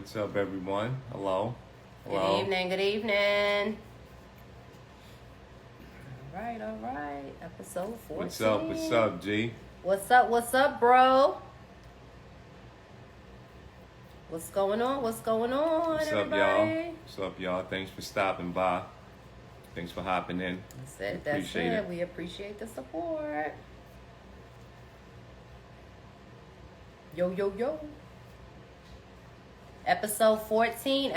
What's up, everyone? Hello. Good evening, good evening. All right. Episode 14. What's up, G? What's up, bro? What's going on, What's everybody? up, y'all? What's up, y'all? Thanks for stopping by. Thanks for hopping in. That's it. We appreciate the support. Yo. Episode 14.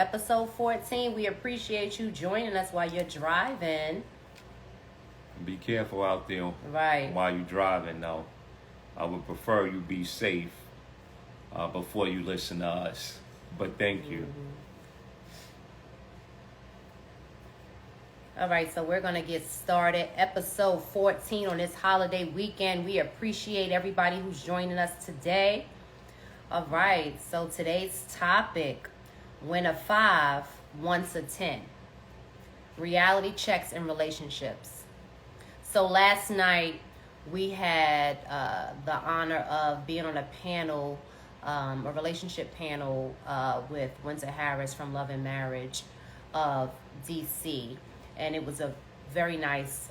We appreciate you joining us while you're driving. Be careful out there Right. while you're driving, though. I would prefer you be safe before you listen to us. But thank you. All right, so we're going to get started. Episode 14 on this holiday weekend. We appreciate everybody who's joining us today. All right, so today's topic, when a 5 wants a 10. Reality checks in relationships. So last night we had the honor of being on a panel, a relationship panel with Windsor Harris from Love and Marriage of DC. And it was a very nice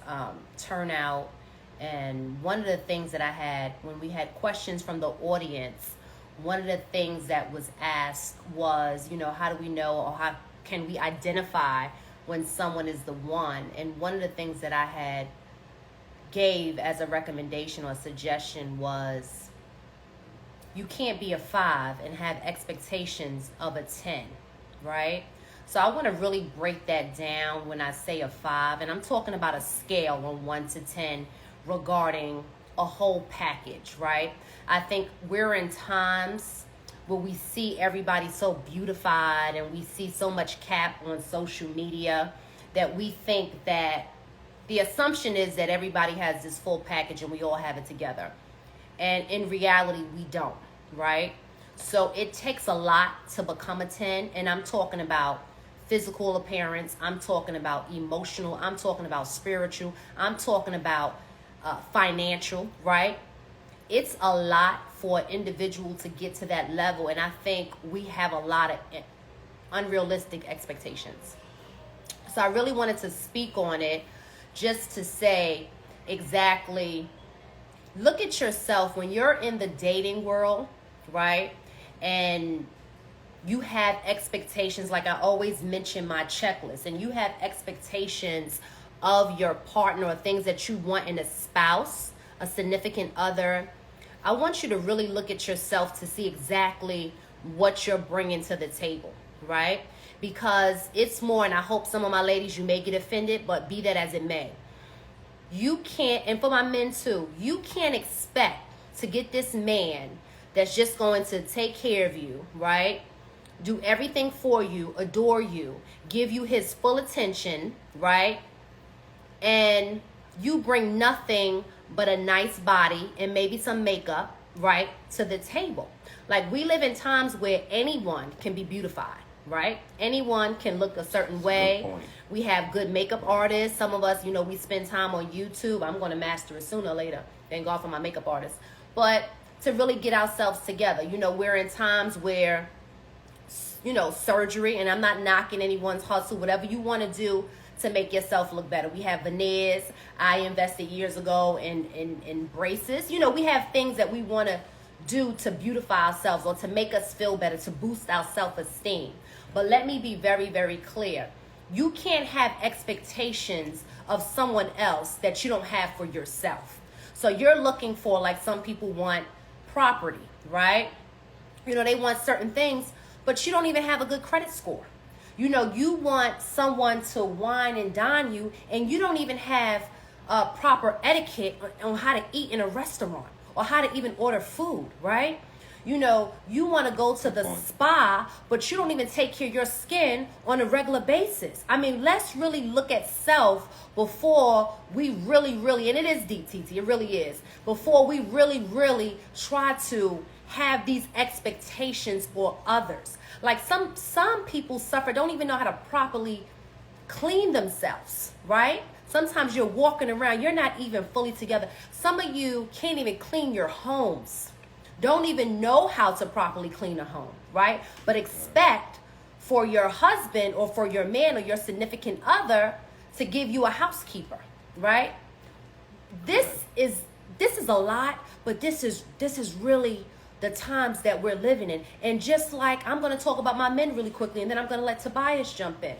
turnout. And one of the things that I had, when we had questions from the audience, one of the things that was asked was, how do we know, or how can we identify when someone is the one? And one of the things that I had gave as a recommendation or suggestion was, you can't be a 5 and have expectations of a 10, right? So I want to really break that down when I say a 5, and I'm talking about a scale on 1 to 10 regarding a whole package, right? I think we're in times where we see everybody so beautified and we see so much cap on social media that we think that the assumption is that everybody has this full package and we all have it together. And in reality, we don't, right? So it takes a lot to become a 10, and I'm talking about physical appearance, I'm talking about emotional, I'm talking about spiritual, I'm talking about financial, right? It's a lot for an individual to get to that level, and I think we have a lot of unrealistic expectations. So I really wanted to speak on it, just to say exactly, look at yourself when you're in the dating world, right? And you have expectations, like I always mention my checklist, and you have expectations of your partner or things that you want in a spouse, a significant other. I want you to really look at yourself to see exactly what you're bringing to the table, right? Because it's more, and I hope some of my ladies, you may get offended, but be that as it may. You can't, and for my men too, you can't expect to get this man that's just going to take care of you, right? Do everything for you, adore you, give you his full attention, right? And you bring nothing but a nice body and maybe some makeup, right, to the table. Like, we live in times where anyone can be beautified, right? Anyone can look a certain way. We have good makeup artists. Some of us, we spend time on YouTube. I'm going to master it sooner or later. Thank God for my makeup artist. But to really get ourselves together, we're in times where, surgery, and I'm not knocking anyone's hustle, whatever you want to do to make yourself look better. We have veneers. I invested years ago in braces. We have things that we want to do to beautify ourselves or to make us feel better, to boost our self-esteem. But let me be very, very clear. You can't have expectations of someone else that you don't have for yourself. So you're looking for, like some people want property, right? They want certain things, but you don't even have a good credit score. You want someone to wine and dine you, and you don't even have proper etiquette on how to eat in a restaurant or how to even order food, right? You want to go to the spa, but you don't even take care of your skin on a regular basis. I mean, let's really look at self before we really, and it is deep, TT, it really is, before we really try to have these expectations for others. Like some people suffer, don't even know how to properly clean themselves, right? Sometimes you're walking around, you're not even fully together. Some of you can't even clean your homes. don't even know how to properly clean a home, right? But expect for your husband or for your man or your significant other to give you a housekeeper, right? This is a lot, but this is really the times that we're living in. And just like, I'm going to talk about my men really quickly, and then I'm going to let Tobias jump in.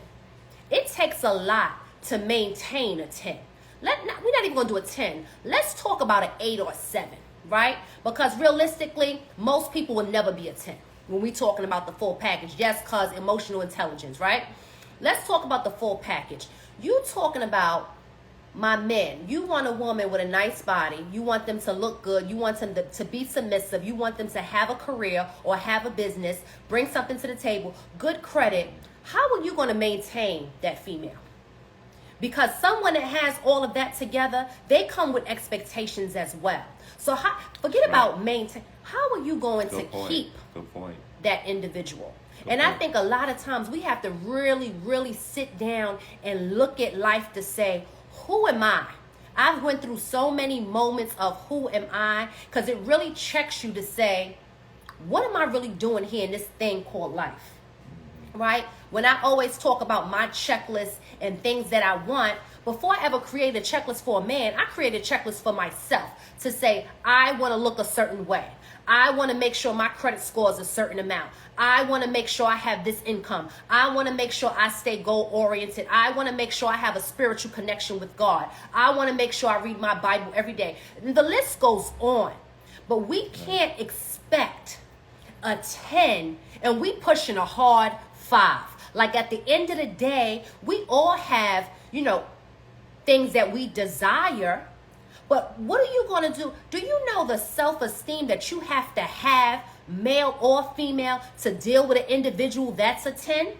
It takes a lot to maintain a 10. We're not even going to do a 10. Let's talk about an 8 or a 7, right? Because realistically, most people will never be a 10 when we're talking about the full package. Yes, cause emotional intelligence, right? Let's talk about the full package. You talking about my men. You want a woman with a nice body. You want them to look good. You want them to be submissive. You want them to have a career or have a business, bring something to the table, good credit. How are you going to maintain that female? Because someone that has all of that together, they come with expectations as well. So forget about maintain. How are you going to keep that individual? And I think a lot of times we have to really, really sit down and look at life to say, who am I? I've went through so many moments of who am I? Because it really checks you to say, what am I really doing here in this thing called life? Right? When I always talk about my checklist and things that I want, before I ever create a checklist for a man, I create a checklist for myself to say, I want to look a certain way. I want to make sure my credit score is a certain amount. I want to make sure I have this income. I want to make sure I stay goal oriented. I want to make sure I have a spiritual connection with God. I want to make sure I read my Bible every day. And the list goes on. But we can't expect a 10 and we pushing a hard 5. Like at the end of the day, we all have, things that we desire. But what are you going to do? Do you know the self-esteem that you have to have, male or female, to deal with an individual that's a 10?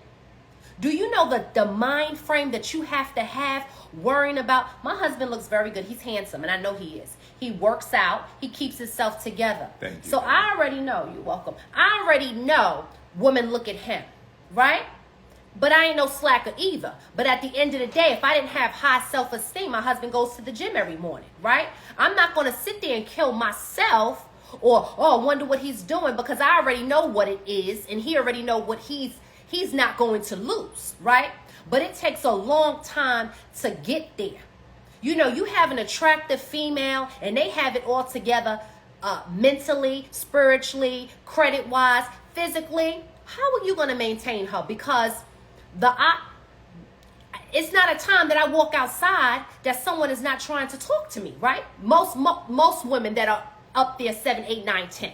Do you know the mind frame that you have to have worrying about? My husband looks very good. He's handsome, and I know he is. He works out. He keeps himself together. Thank you. So I already know. You're welcome. I already know women look at him, right? But I ain't no slacker either. But at the end of the day, if I didn't have high self-esteem, my husband goes to the gym every morning, right? I'm not going to sit there and kill myself or, wonder what he's doing, because I already know what it is, and he already know what he's not going to lose, right? But it takes a long time to get there. You have an attractive female, and they have it all together mentally, spiritually, credit-wise, physically. How are you going to maintain her? Because it's not a time that I walk outside that someone is not trying to talk to me, right? Most women that are up there 7, 8, 9, 10,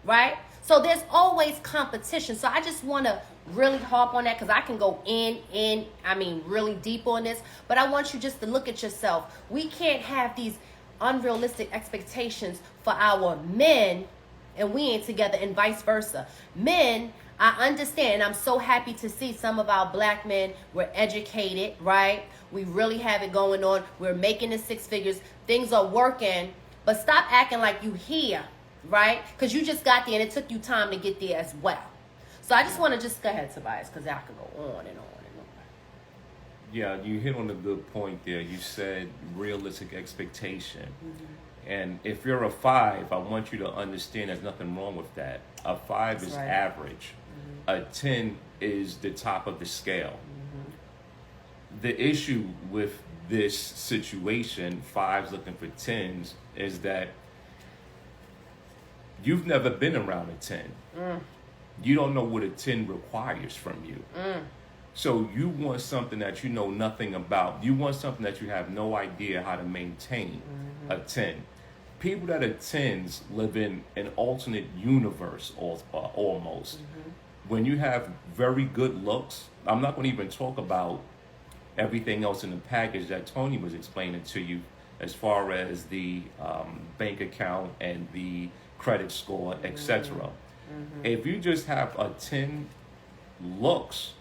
right? So there's always competition. So I just want to really harp on that, because I can go really deep on this. But I want you just to look at yourself. We can't have these unrealistic expectations for our men, and we ain't together, and vice versa. Men, I understand. I'm so happy to see some of our black men. We're educated, right? We really have it going on. We're making the 6 figures. Things are working. But stop acting like you here, right? Because you just got there and it took you time to get there as well. So I just want to just go ahead, Tobias, because I could go on and on and on. Yeah, you hit on a good point there. You said realistic expectation. Mm-hmm. And if you're a 5, I want you to understand there's nothing wrong with that. A 5 That's is right. Average. Mm-hmm. A 10 is the top of the scale. Mm-hmm. The issue with this situation, 5s looking for 10s, is that you've never been around a 10. Mm. You don't know what a 10 requires from you. Mm. So you want something that you know nothing about. You want something that you have no idea how to maintain. Mm-hmm. A 10. People that are 10s live in an alternate universe almost. Mm-hmm. When you have very good looks, I'm not going to even talk about everything else in the package that Tony was explaining to you, as far as the bank account and the credit score, etc. Mm-hmm. If you just have a 10 looks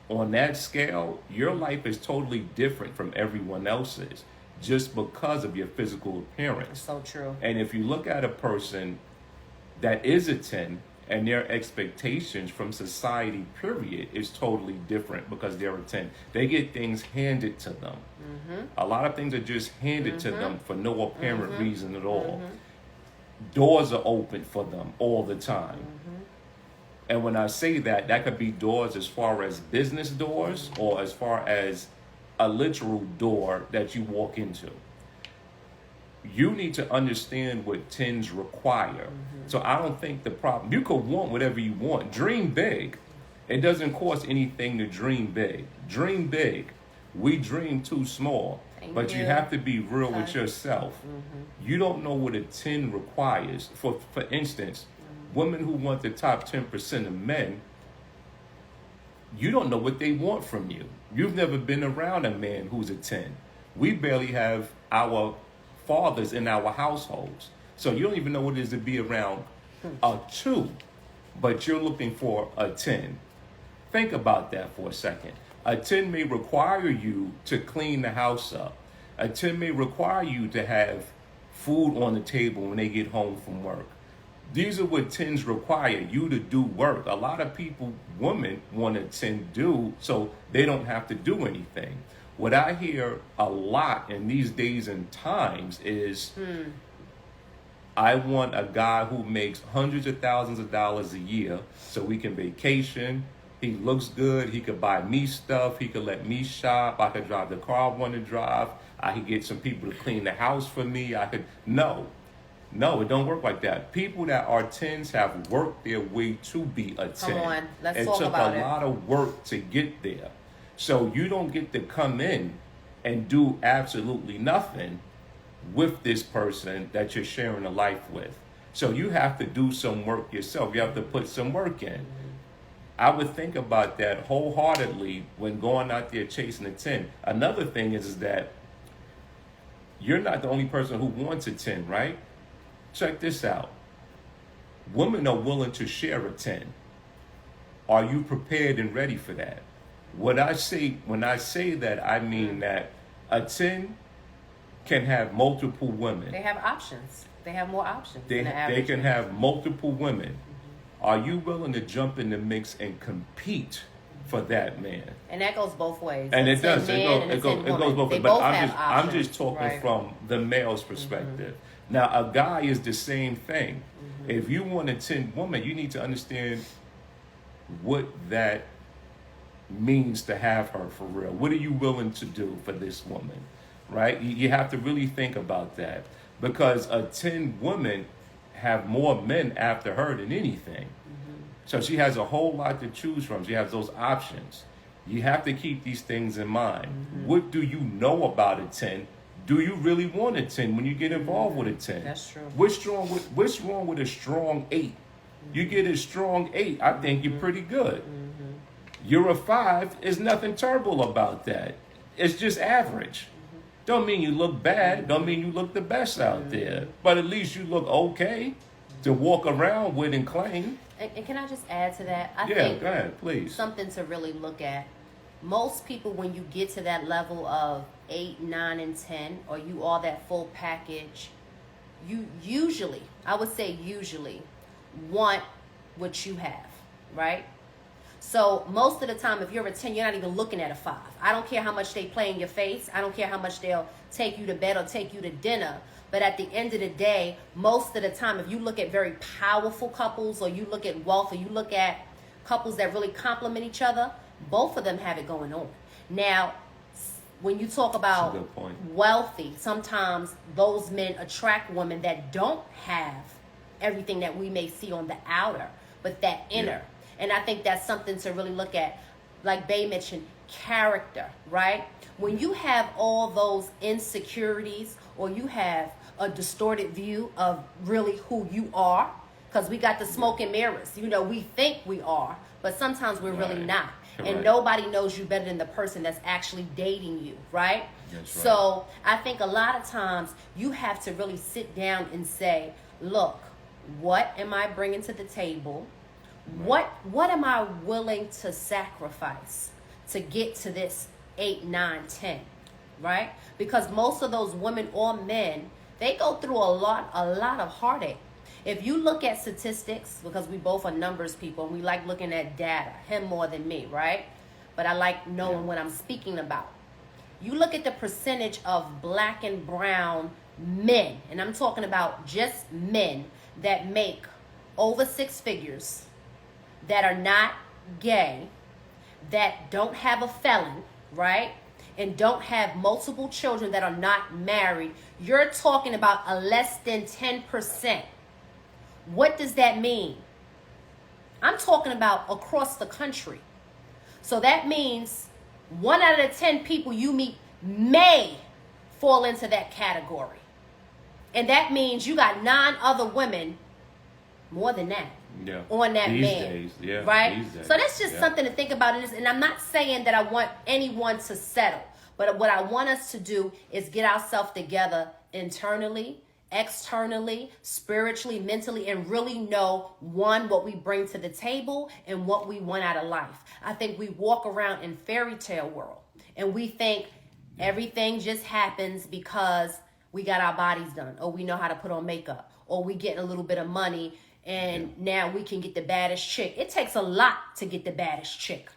on that scale, your life is totally different from everyone else's just because of your physical appearance. So true. And if you look at a person that is a 10 and their expectations from society, period, is totally different because they're a 10. They get things handed to them. Mm-hmm. A lot of things are just handed mm-hmm. to them for no apparent mm-hmm. reason at all. Mm-hmm. doors are open for them all the time. And when I say that, that could be doors as far as business doors or as far as a literal door that you walk into. You need to understand what 10s require. So I don't think the problem, you could want whatever you want. Dream big. It doesn't cost anything to dream big. Dream big. We dream too small. But you have to be real with yourself. You don't know what a 10 requires. For instance, women who want the top 10% of men, you don't know what they want from you. You've never been around a man who's a 10. We barely have our fathers in our households. So you don't even know what it is to be around a 2, but you're looking for a 10. Think about that for a second. A 10 may require you to clean the house up. A 10 may require you to have food on the table when they get home from work. These are what 10s require, you to do work. A lot of people, women, want a 10 do so they don't have to do anything. What I hear a lot in these days and times is, I want a guy who makes hundreds of thousands of dollars a year so we can vacation. He looks good. He could buy me stuff. He could let me shop. I could drive the car I want to drive. I could get some people to clean the house for me. No, it don't work like that. People that are 10s have worked their way to be a 10. Come on, let's talk about it. It took a lot of work to get there. So you don't get to come in and do absolutely nothing with this person that you're sharing a life with. So you have to do some work yourself. You have to put some work in. I would think about that wholeheartedly when going out there chasing a 10. Another thing is that you're not the only person who wants a 10, right? Check this out. Women are willing to share a 10. Are you prepared and ready for that? When I say that, I mean that a 10 can have multiple women. They have options. They have more options. They can have multiple women. Are you willing to jump in the mix and compete for that man? And that goes both ways. And it does. It goes both ways. But I'm just talking right? from the male's perspective. Now, a guy is the same thing. If you want a 10 woman, you need to understand what that means to have her for real. What are you willing to do for this woman, right? You have to really think about that, because a 10 woman have more men after her than anything. So she has a whole lot to choose from. She has those options. You have to keep these things in mind. What do you know about a 10? Do you really want a 10 when you get involved with a 10? That's true. What's wrong with a strong 8? You get a strong 8, I think you're pretty good. You're a 5, there's nothing terrible about that. It's just average. Don't mean you look bad, don't mean you look the best out there. But at least you look okay to walk around with and claim. And can I just add to that? I think go ahead, please. Something to really look at. Most people, when you get to that level of 8, 9, and 10, or you are that full package, you usually, I would say usually, want what you have, right? So most of the time, if you're a 10, you're not even looking at a 5. I don't care how much they play in your face. I don't care how much they'll take you to bed or take you to dinner. But at the end of the day, most of the time, if you look at very powerful couples, or you look at wealth, or you look at couples that really complement each other, both of them have it going on. Now, when you talk about wealthy, sometimes those men attract women that don't have everything that we may see on the outer, but that inner. Yeah. And I think that's something to really look at. Like Bay mentioned, character, right? When you have all those insecurities, or you have a distorted view of really who you are, because we got the smoke and mirrors. You know, we think we are, but sometimes we're really not. And nobody knows you better than the person that's actually dating you, right? That's right. So I think a lot of times you have to really sit down and say, look, what am I bringing to the table? What am I willing to sacrifice to get to this 8, 9, 10, right? Because most of those women or men, they go through a lot of heartache. If you look at statistics, because we both are numbers people, and we like looking at data, him more than me, right? But I like knowing what I'm speaking about. You look at the percentage of black and brown men, and I'm talking about just men that make over 6 figures, that are not gay, that don't have a felon, right? And don't have multiple children, that are not married, you're talking about a less than 10%. What does that mean? I'm talking about across the country. So that means 1 out of the 10 people you meet may fall into that category. And that means you got 9 other women, more than that, on that these man. Days, yeah, right? these days, so that's just something to think about. And I'm not saying that I want anyone to settle. But what I want us to do is get ourselves together internally, externally, spiritually, mentally, and really know, one, what we bring to the table and what we want out of life. I think we walk around in fairy tale world and we think everything just happens because we got our bodies done, or we know how to put on makeup, or we get a little bit of money and now we can get the baddest chick. It takes a lot to get the baddest chick,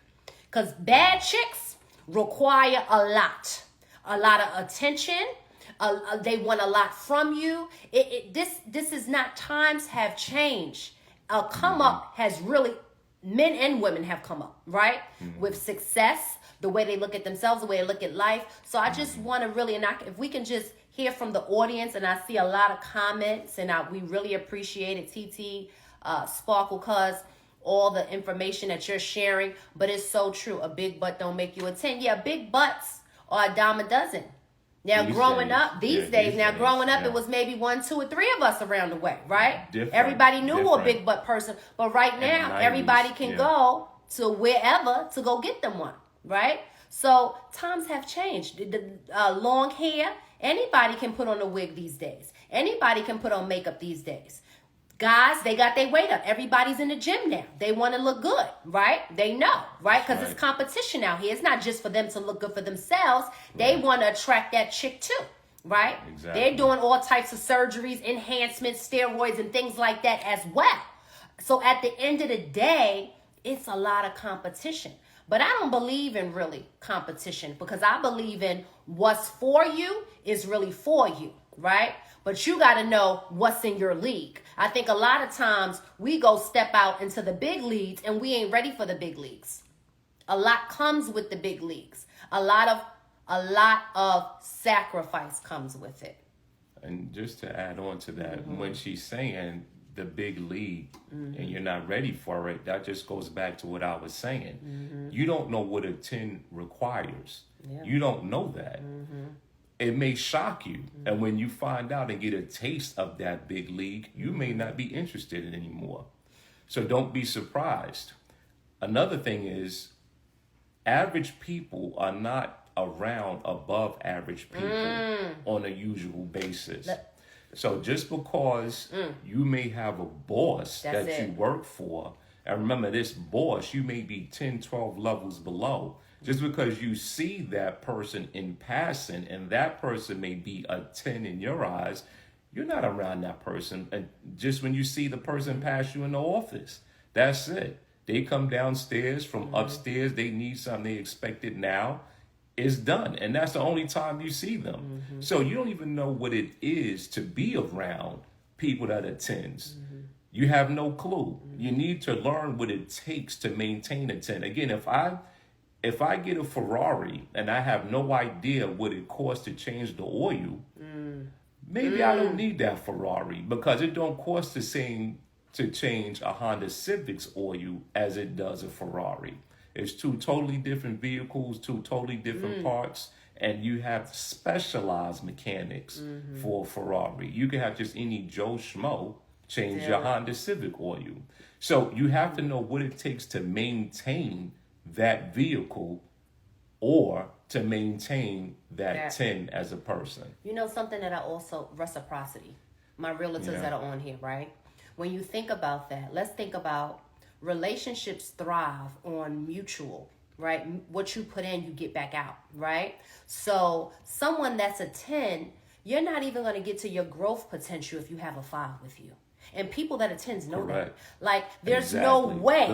because bad chicks require a lot of attention. They want a lot from you. This is not, times have changed. A come up has really, men and women have come up, right? With success, the way they look at themselves, the way they look at life. So I just want to really, if we can just hear from the audience, and I see a lot of comments, and we really appreciate it, TT, Sparkle, cuz all the information that you're sharing. But it's so true. A big butt don't make you a 10. Yeah, big butts are a dime a dozen. Now, growing up, it was maybe 1, 2, or 3 of us around the way, right? Everybody knew a big butt person. But right now, everybody can go to wherever to go get them one, right? So times have changed. The long hair, anybody can put on a wig these days. Anybody can put on makeup these days. Guys, they got their weight up. Everybody's in the gym now. They want to look good, right? They know, right? Because it's competition out here. It's not just for them to look good for themselves. They want to attract that chick too, right? Exactly. They're doing all types of surgeries, enhancements, steroids, and things like that as well. So at the end of the day, it's a lot of competition. But I don't believe in really competition, because I believe in what's for you is really for you, right? But you got to know what's in your league. I think a lot of times we go step out into the big leagues and we ain't ready for the big leagues. A lot comes with the big leagues. A lot of sacrifice comes with it. And just to add on to that, when she's saying the big league and you're not ready for it, that just goes back to what I was saying. You don't know what a 10 requires. Yeah. You don't know that. It may shock you. And when you find out and get a taste of that big league, you may not be interested in it anymore. So don't be surprised. Another thing is, average people are not around above average people on a usual basis. So just because you may have a boss that you work for, and remember, this boss, you may be 10, 12 levels below. Just because you see that person in passing and that person may be a 10 in your eyes, you're not around that person. And just when you see the person pass you in the office, that's it. They come downstairs from upstairs, they need something, they expect it now. It's done. And that's the only time you see them. So you don't even know what it is to be around people that are 10s. You have no clue. You need to learn what it takes to maintain a 10. Again, if I get a Ferrari and I have no idea what it costs to change the oil, maybe I don't need that Ferrari, because it don't cost the same to change a Honda Civic's oil as it does a Ferrari. It's 2 totally different vehicles, 2 totally different parts, and you have specialized mechanics for a Ferrari. You can have just any Joe Schmo change your Honda Civic oil. So you have to know what it takes to maintain that vehicle, or to maintain that 10 as a person. You know something that I also, reciprocity. My realtors that are on here, right? When you think about that, let's think about relationships thrive on mutual, right? What you put in, you get back out, right? So someone that's a 10, you're not even going to get to your growth potential if you have a 5 with you. And people that are 10s know that. Like, there's no way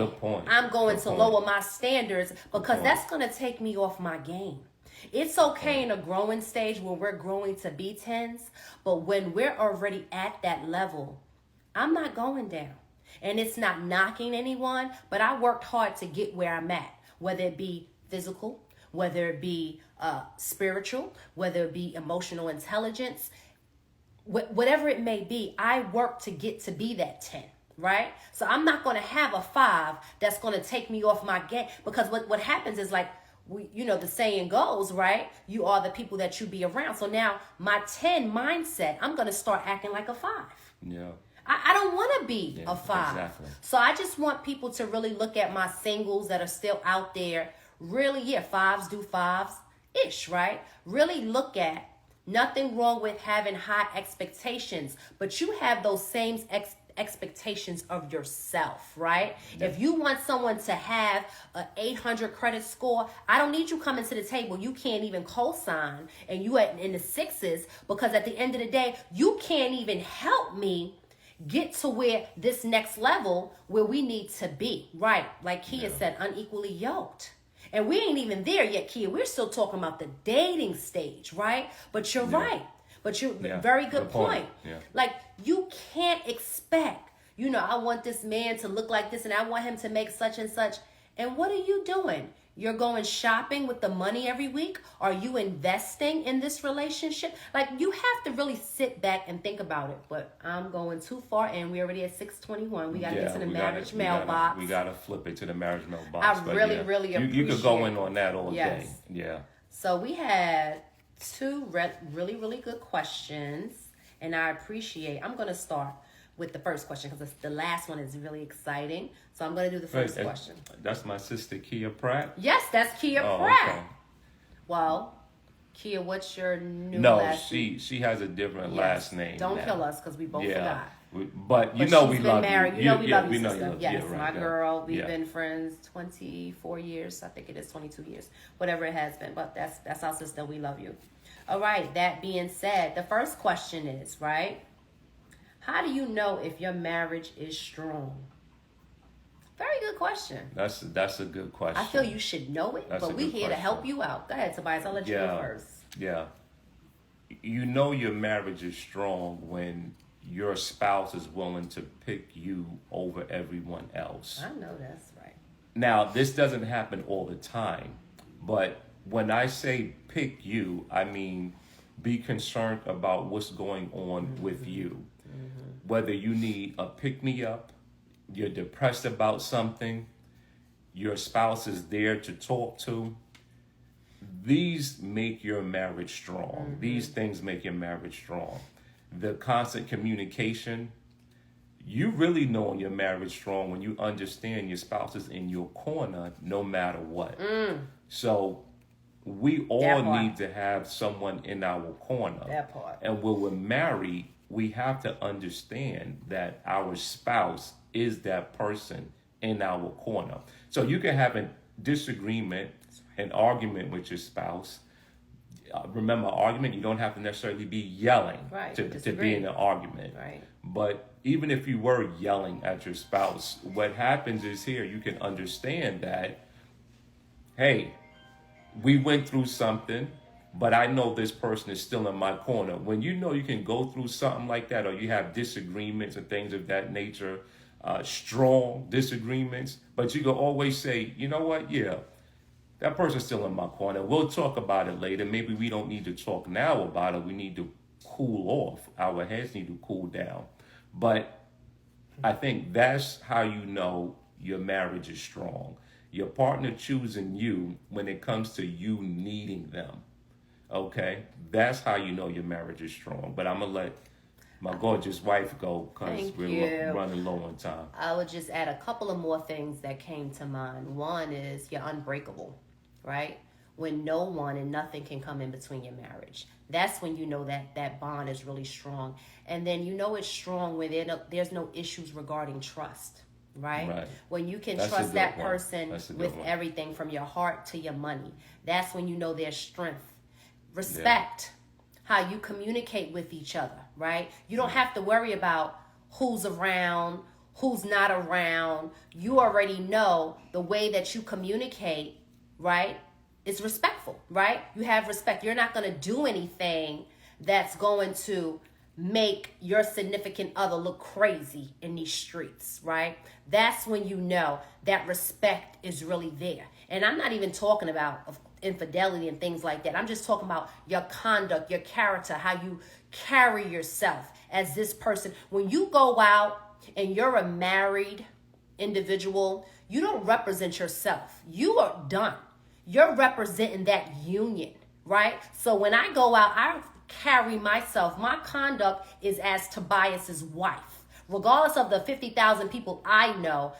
I'm going to lower my standards, because that's going to take me off my game. It's okay in a growing stage where we're growing to be 10s, but when we're already at that level, I'm not going down. And it's not knocking anyone, but I worked hard to get where I'm at, whether it be physical, whether it be spiritual, whether it be emotional intelligence, whatever it may be. I worked to get to be that 10. Right? So I'm not going to have a 5 that's going to take me off my game, because what happens is, like, the saying goes, right? You are the people that you be around. So now my 10 mindset, I'm going to start acting like a 5. Yeah. I don't want to be a 5. Exactly. So I just want people to really look at my singles that are still out there. Really, 5s do 5s-ish, right? Really look at, nothing wrong with having high expectations, but you have those same expectations of yourself, right? Yeah. If you want someone to have an 800 credit score, I don't need you coming to the table. You can't even co-sign and you in the 6s, because at the end of the day, you can't even help me get to where this next level where we need to be, right? Like Kia said, unequally yoked. And we ain't even there yet, Kia. We're still talking about the dating stage, right? But you're right. But you're very good point. Yeah. Like, you can't expect, I want this man to look like this and I want him to make such and such. And what are you doing? You're going shopping with the money every week? Are you investing in this relationship? Like, you have to really sit back and think about it. But I'm going too far, and we're already at 6:21. We got to get to the marriage mailbox. We got to flip it to the marriage mailbox. I really appreciate you could go in on that all day. Yeah. So we had 2 really, really good questions, and I'm going to start with the first question because the last one is really exciting. So I'm going to do the first question. That's my sister, Kia Pratt? Yes, that's Kia Pratt. Okay. Well, Kia, what's your new last name? No, she has a different last name. Don't kill us because we both forgot. But we love you. We love you, sister. Yes, my girl. We've been friends 24 years. I think it is 22 years. Whatever it has been. But that's our sister. We love you. All right. That being said, the first question is, right? How do you know if your marriage is strong? Very good question. That's a good question. I feel you should know it, but we're here to help you out. Go ahead, Tobias. I'll let you go first. Yeah. You know your marriage is strong when your spouse is willing to pick you over everyone else. I know that's right. Now, this doesn't happen all the time, but when I say pick you, I mean be concerned about what's going on with you. Whether you need a pick-me-up, you're depressed about something, your spouse is there to talk to, these make your marriage strong. These things make your marriage strong. The constant communication, you really know your marriage strong when you understand your spouse is in your corner no matter what. So we all need to have someone in our corner. That part. And when we're married, we have to understand that our spouse is that person in our corner. So you can have a disagreement, an argument with your spouse. Remember, argument, you don't have to necessarily be yelling to be in an argument. Right. But even if you were yelling at your spouse, what happens is here, you can understand that, hey, we went through something, but I know this person is still in my corner. When you know you can go through something like that, or you have disagreements and things of that nature, strong disagreements, but you can always say, you know what, that person's still in my corner. We'll talk about it later. Maybe we don't need to talk now about it. We need to cool off. Our heads need to cool down. But I think that's how you know your marriage is strong. Your partner choosing you when it comes to you needing them. Okay, that's how you know your marriage is strong. But I'm going to let my gorgeous wife go because we're running low on time. I would just add a couple of more things that came to mind. One is you're unbreakable, right? When no one and nothing can come in between your marriage. That's when you know that bond is really strong. And then you know it's strong when there's no issues regarding trust, right? When you can trust that person with everything from your heart to your money. That's when you know there's strength. Respect, how you communicate with each other, right? You don't have to worry about who's around, who's not around. You already know the way that you communicate, right? is respectful, right? You have respect. You're not going to do anything that's going to make your significant other look crazy in these streets, right? That's when you know that respect is really there. And I'm not even talking about infidelity and things like that. I'm just talking about your conduct, your character, how you carry yourself as this person. When you go out and you're a married individual, you don't represent yourself. You are done. You're representing that union, right? So when I go out, I carry myself. My conduct is as Tobias's wife. Regardless of the 50,000 people I know,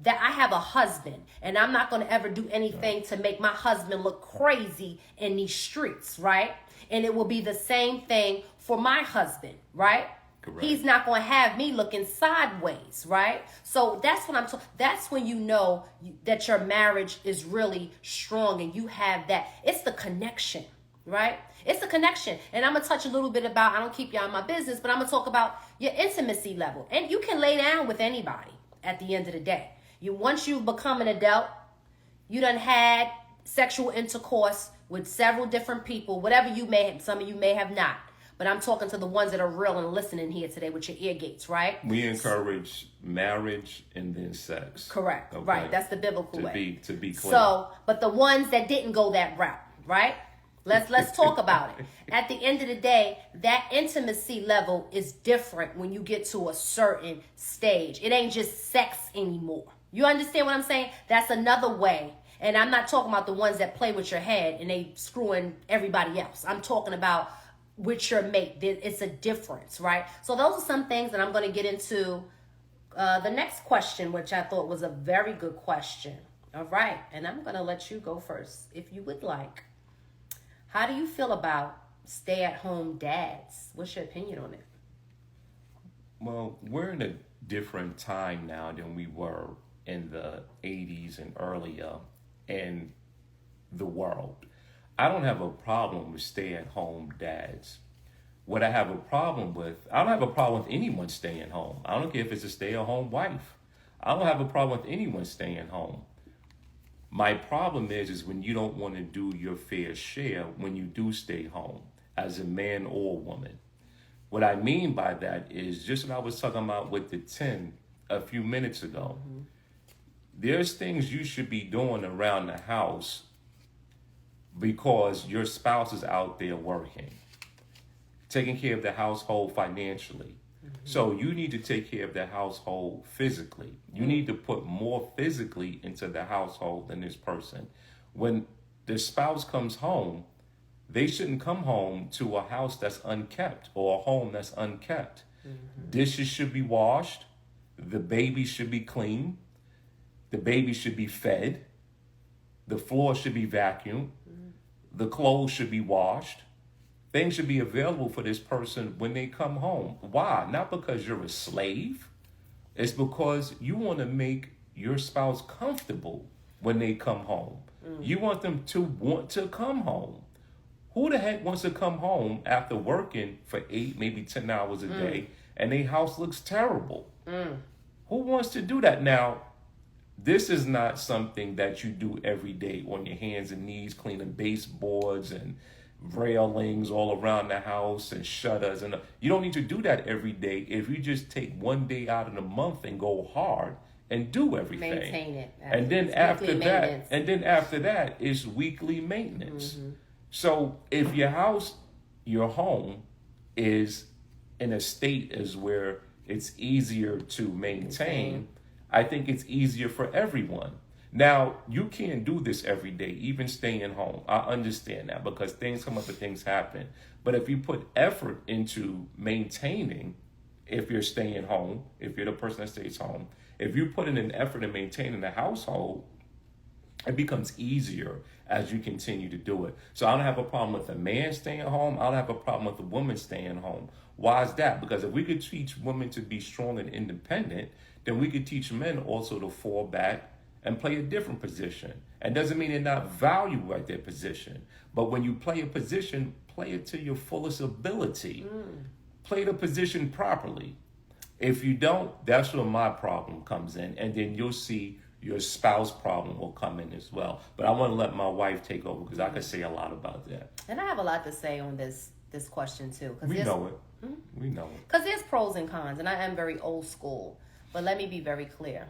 that I have a husband, and I'm not going to ever do anything to make my husband look crazy in these streets, right? And it will be the same thing for my husband, right? Correct. He's not going to have me looking sideways, right? So that's what I'm talking. That's when you know that your marriage is really strong and you have that. It's the connection, right? It's the connection. And I'm going to touch a little bit about, I don't keep y'all in my business, but I'm going to talk about your intimacy level. And you can lay down with anybody at the end of the day. Once you become an adult, you done had sexual intercourse with several different people, whatever you may have, some of you may have not. But I'm talking to the ones that are real and listening here today with your ear gates, right? We encourage marriage and then sex. Correct. Okay. Right. That's the biblical way. To be clear. So, but the ones that didn't go that route, right? Let's talk about it. At the end of the day, that intimacy level is different when you get to a certain stage. It ain't just sex anymore. You understand what I'm saying? That's another way. And I'm not talking about the ones that play with your head and they screwing everybody else. I'm talking about with your mate. It's a difference, right? So those are some things that I'm going to get into the next question, which I thought was a very good question. All right. And I'm going to let you go first, if you would like. How do you feel about stay-at-home dads? What's your opinion on it? Well, we're in a different time now than we were in the 80s and earlier in the world. I don't have a problem with stay-at-home dads. What I have a problem with, I don't have a problem with anyone staying home. I don't care if it's a stay-at-home wife. I don't have a problem with anyone staying home. My problem is when you don't want to do your fair share when you do stay home as a man or woman. What I mean by that is just what I was talking about with the 10 a few minutes ago. Mm-hmm. There's things you should be doing around the house because your spouse is out there working, taking care of the household financially. Mm-hmm. So you need to take care of the household physically. You need to put more physically into the household than this person. When the spouse comes home, they shouldn't come home to a house that's unkept or a home that's unkept. Mm-hmm. Dishes should be washed. The baby should be clean. The baby should be fed. The floor should be vacuumed. Mm-hmm. The clothes should be washed. Things should be available for this person when they come home. Why? Not because you're a slave. It's because you want to make your spouse comfortable when they come home. Mm. You want them to want to come home. Who the heck wants to come home after working for 8, maybe 10 hours a day and their house looks terrible? Mm. Who wants to do that? Now, this is not something that you do every day on your hands and knees, cleaning baseboards and railings all around the house and shutters. And you don't need to do that every day if you just take one day out of the month and go hard and do everything. Maintain it. And then after that is weekly maintenance. Mm-hmm. So if your house, your home is in a state as where it's easier to maintain, I think it's easier for everyone. Now, you can't do this every day, even staying home. I understand that because things come up and things happen. But if you put effort into maintaining, if you're staying home, if you're the person that stays home, if you put in an effort in maintaining the household, it becomes easier as you continue to do it. So I don't have a problem with a man staying home. I don't have a problem with a woman staying home. Why is that? Because if we could teach women to be strong and independent, then we could teach men also to fall back and play a different position. And doesn't mean they're not valued at their position. But when you play a position, play it to your fullest ability. Play the position properly. If you don't, that's where my problem comes in. And then you'll see your spouse problem will come in as well. But I want to let my wife take over because I could say a lot about that. And I have a lot to say on this question too. We know it. We know it. Because there's pros and cons, and I am very old school. But let me be very clear.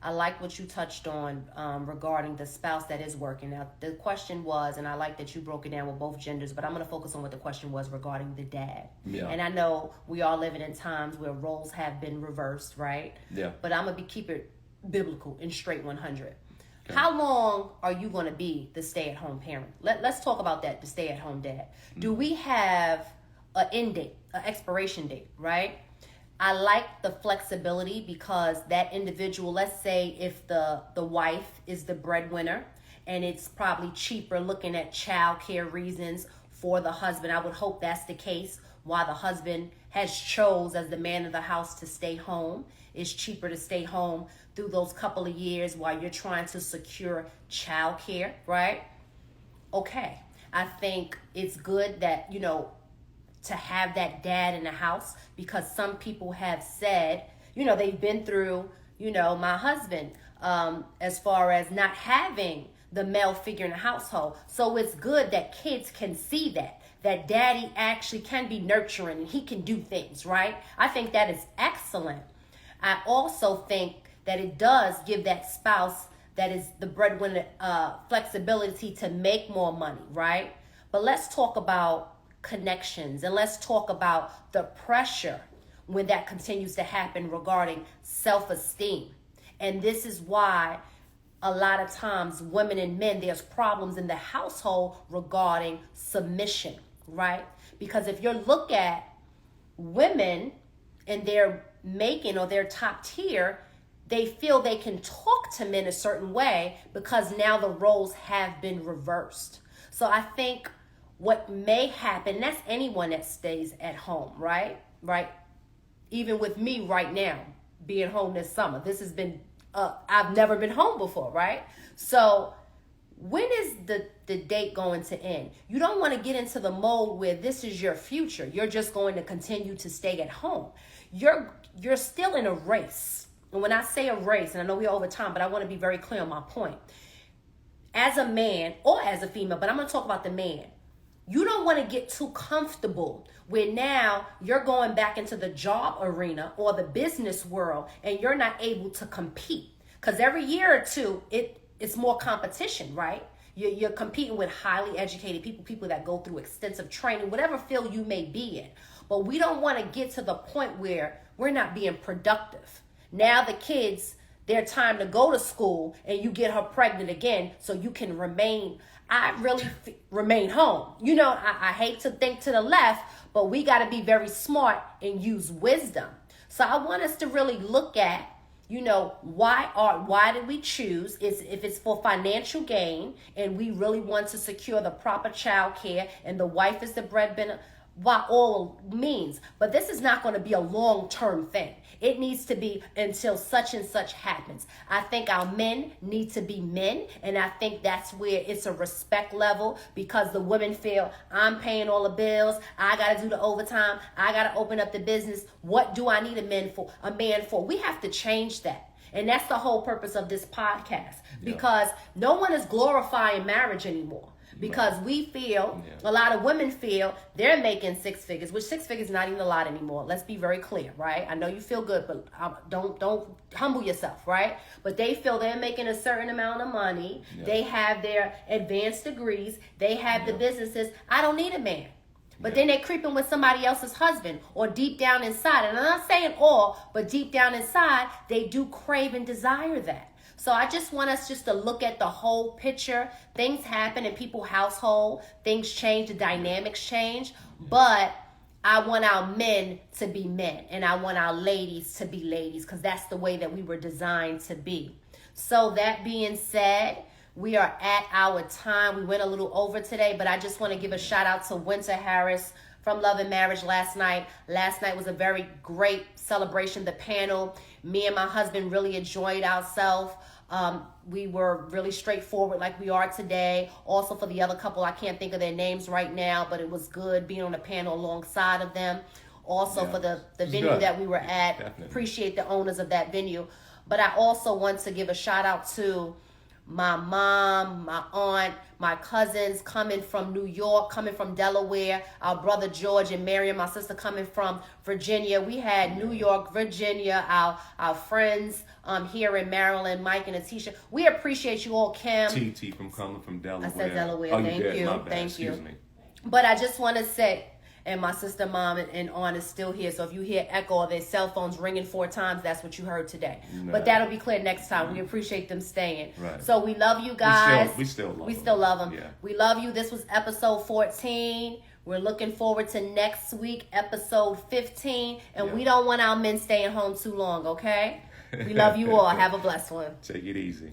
I like what you touched on regarding the spouse that is working. Now, the question was, and I like that you broke it down with both genders, but I'm going to focus on what the question was regarding the dad. Yeah. And I know we are living in times where roles have been reversed, right? Yeah. But I'm going to keep it biblical and straight 100. Okay. How long are you going to be the stay-at-home parent? Let's talk about that, the stay-at-home dad. Do we have an end date, an expiration date, right? I like the flexibility because that individual, let's say if the wife is the breadwinner and it's probably cheaper looking at childcare reasons for the husband. I would hope that's the case. Why the husband has chose as the man of the house to stay home. It's cheaper to stay home through those couple of years while you're trying to secure childcare, right? Okay. I think it's good that, to have that dad in the house, because some people have said, they've been through, my husband, as far as not having the male figure in the household. So it's good that kids can see that daddy actually can be nurturing and he can do things, right? I think that is excellent. I also think that it does give that spouse that is the breadwinner flexibility to make more money, right? But let's talk about connections and let's talk about the pressure when that continues to happen regarding self-esteem. And this is why a lot of times women and men, there's problems in the household regarding submission, right? Because if you look at women and they're making or they're top tier, they feel they can talk to men a certain way because now the roles have been reversed. So I think what may happen, that's anyone that stays at home, right? Right? Even with me right now, being home this summer, this has been, I've never been home before, right? So when is the date going to end? You don't want to get into the mode where this is your future. You're just going to continue to stay at home. You're still in a race. And when I say a race, and I know we're over time, but I want to be very clear on my point. As a man or as a female, but I'm going to talk about the man. You don't want to get too comfortable where now you're going back into the job arena or the business world and you're not able to compete. Because every year or two, it's more competition, right? You're competing with highly educated people that go through extensive training, whatever field you may be in. But we don't want to get to the point where we're not being productive. Now the kids, their time to go to school and you get her pregnant again so you can remain home. I hate to think to the left, but we got to be very smart and use wisdom. So I want us to really look at, why did we choose? If it's for financial gain and we really want to secure the proper child care and the wife is the breadwinner, by all means. But this is not going to be a long-term thing. It needs to be until such and such happens. I think our men need to be men, and I think that's where it's a respect level because the women feel I'm paying all the bills, I got to do the overtime, I got to open up the business. What do I need a man for? We have to change that. And that's the whole purpose of this podcast because no one is glorifying marriage anymore. Because we feel, a lot of women feel they're making six figures, which 6 figures is not even a lot anymore. Let's be very clear, right? I know you feel good, but don't humble yourself, right? But they feel they're making a certain amount of money. Yeah. They have their advanced degrees. They have the businesses. I don't need a man. But then they're creeping with somebody else's husband or deep down inside. And I'm not saying all, but deep down inside, they do crave and desire that. So I just want us just to look at the whole picture. Things happen in people's household. Things change. The dynamics change. But I want our men to be men. And I want our ladies to be ladies. Because that's the way that we were designed to be. So that being said, we are at our time. We went a little over today. But I just want to give a shout out to Winter Harris from Love and Marriage last night. Last night was a very great celebration. The panel, me and my husband really enjoyed ourselves. We were really straightforward like we are today. Also for the other couple, I can't think of their names right now, but it was good being on the panel alongside of them. Also for the venue that we were at. Definitely. Appreciate the owners of that venue. But I also want to give a shout out to my mom, my aunt, my cousins coming from New York, coming from Delaware, our brother George and Miriam, my sister coming from Virginia. We had New York, Virginia, our friends here in Maryland, Mike and Atisha. We appreciate you all, Kim. TT from coming from Delaware. I said Delaware. Oh, Thank did? you. My bad. Thank you. Excuse me. But I just want to say, and my sister, mom, and aunt is still here. So if you hear echo of their cell phones ringing 4 times, that's what you heard today. Nah. But that'll be clear next time. We appreciate them staying. Right. So we love you guys. We still love them. We still love them. Yeah. We love you. This was episode 14. We're looking forward to next week, episode 15. And we don't want our men staying home too long, okay? We love you all. Have a blessed one. Take it easy.